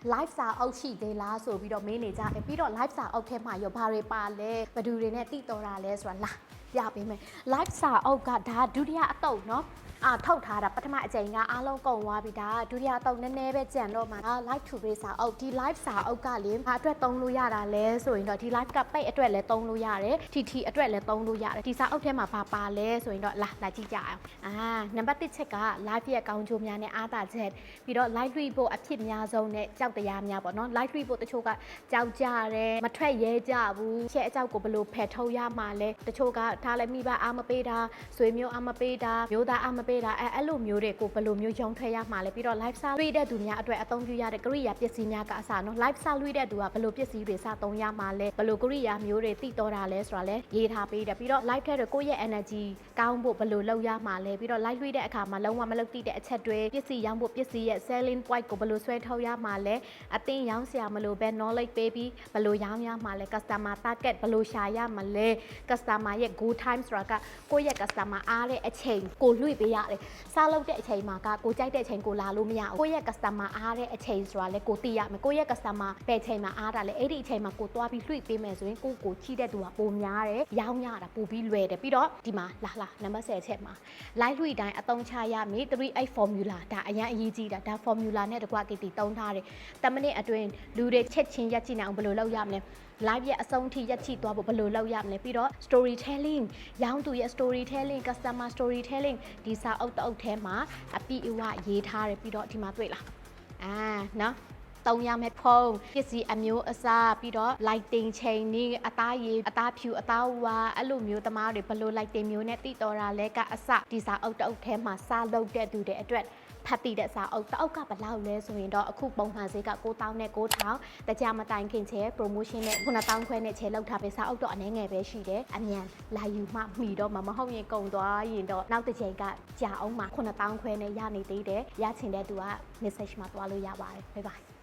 live စာအုပ်ရှိသေးလားဆိုပြီးတော့မေးနေကြတယ်ပြီးတော့ live စာအုပ်ထဲမှာရောဘာတွေပါလဲဘယ်သူတွေနဲ့တိတော်တာလဲဆိုတာလာပြပေးမယ် live စာအုပ်ကဒါဒုတိယအတုပ်เนาะထုတ်ထားတာပထမအကြိမ်ကအားလုံးကုန်သွားပြီဒါဒုတိယအတုပ်နည်းနည်းပဲကြံတော့မှာ live to base စာအုပ်ဒီ live စာအုပ်ကလေဘာအတွက်သုံးလို့ရတာလဲဆိုရင်တော့ဒီ live ကပိတ်အတွက်လည်းသုံးလို့ရတယ် TT အတွက်လည်းသုံးလို့ရတယ်ဒီစာအုပ်ထဲမှာဘာပါလဲဆိုရင်တော့လာကြည့်ကြအောင်နံပါတ်1ချက်က live ရဲ့ကောင်းကျိုးများနဲ့အားသာချက်ပြီးတော့ live တွေ့ဖို့အဖြစ်များဆုံးနဲ့ကြောက်တရားများပေါ့နော် live တွေ့ဖို့တချို့ကကြောက်ကြတယ်မထွက်ရဲကြဘူးရှက်အကြောက်ကိုဘယ်လိုဖယ်ထုတ်ရမှာလဲတချို့ကထားလည်းမိဘအားမပေးတာဆွေမျိုးအားမပေးတာမျိုးသားအားမပေးတာအဲ့လိုမျိုးတွေကိုဘယ်လိုမျိုးရုံထွက်ရမှာလဲပြီးတော့ live စာတွေ့တဲ့သူများအတွက်အသုံးပြုရတဲ့ကိရိယာပစ္စည်းများကအစနော် live စာတွေ့တဲ့သူကဘယ်လိုပစ္စည်းတွေစသုံးရမှာလဲဘယ်လိုကိရိယာမျိုးတွေသိတော့တာလဲဆိုတာလဲရေးထားပေးတယ်ပြီးတော့ live ထဲကိုယ့်ရဲ့ energy ကောင်းဖို့ဘယ်လိုလုပ်ရမှာလဲပြီးတော့ live တွေ့တဲ့အခါမှာလုံးဝမလုပ်သိတဲ့အချက်တွေပစ္စည်းရောင်းဖို့ပစ္စည်းရဲ့ selling point ကိုဘယ်လိုဆွဲထုတ်ရမှာလဲအသင်ရောင်းစရာမလိုပဲ knowledge ပေးပြီးဘယ်လိုရောင်းရမှာလဲ customer target ဘယ်လိုရှာရမှာလဲ customer ရဲ့ go time ဆိုတာကကိုယ့်ရဲ့ customer အားတဲ့အချိန်ကိုလွှင့်ပေးရတယ်စားလုပ်တဲ့အချိန်မှာကကိုကြိုက်တဲ့အချိန်ကိုလာလို့မရဘူးကိုယ့်ရဲ့ customer အားတဲ့အချိန်ဆိုတာလဲကိုသိရမယ်ကိုယ့်ရဲ့ customer ဘယ်ချိန်မှာအားတာလဲအဲ့ဒီအချိန်မှာကိုသွားပြီးလွှင့်ပေးမယ်ဆိုရင်ကိုချိတဲ့သူကပိုများတယ်ရောင်းရတာပိုပြီးလွယ်တယ်ပြီးတော့ဒီမှာလာနံပါတ်10ချက်မှာ live လွှင့်တိုင်းအသုံးချရမည် 38 formula ဒါအရင်အရေးကြီးတာဒါ formula နဲ့တကွကတီတုံးထားတယ်10မိနစ်အတွင်းလူတွေချက်ချင်းရက်ကြည့်နေအောင်ဘယ်လိုလုပ်ရမလဲ live ရဲ့အဆုံးထိရက်ချိသွားဖို့ဘယ်လိုလုပ်ရမလဲပြီးတော့ storytelling ရောင်းသူရဲ့ storytelling customer storytelling ဒီစာအုပ်တအုပ်ထဲမှာအပြည့်အဝရေးထားတယ်ပြီးတော့ဒီမှာတွေ့လားနော်တုံးရမယ့်ဖုံးပစ္စည်းအမျိုးအစားပြီးတော့ lighting ချိန်နေအသားရည်အသားဖြူအသားဝါအဲ့လိုမျိုးသမားတွေဘယ်လို lighting မျိုးနဲ့တိတော်တာလဲကအစဒီစာအုပ်တအုပ်ထဲမှာစာလုပ်တဲ့သူတွေအတွက်ဖတ်တည်တဲ့စာအုပ်တအုပ်ကဘယ်လောက်လဲဆိုရင်တော့အခုပုံမှန်ဈေးက9000နဲ့9000တကြမတိုင်ခင်ချဲ promotion နဲ့9000ခွဲနဲ့ချဲလောက်ထားပေးစာအုပ်တော့အနည်းငယ်ပဲရှိတယ်အမြန်လာယူမှမှီတော့မဟုတ်ရင်ကုန်သွားရင်တော့နောက်တစ်ချိန်ကကြာအောင်မှ9000ခွဲနဲ့ရနေသေးတယ်ရချင်တဲ့သူက message မှာသွားလို့ရပါတယ် bye bye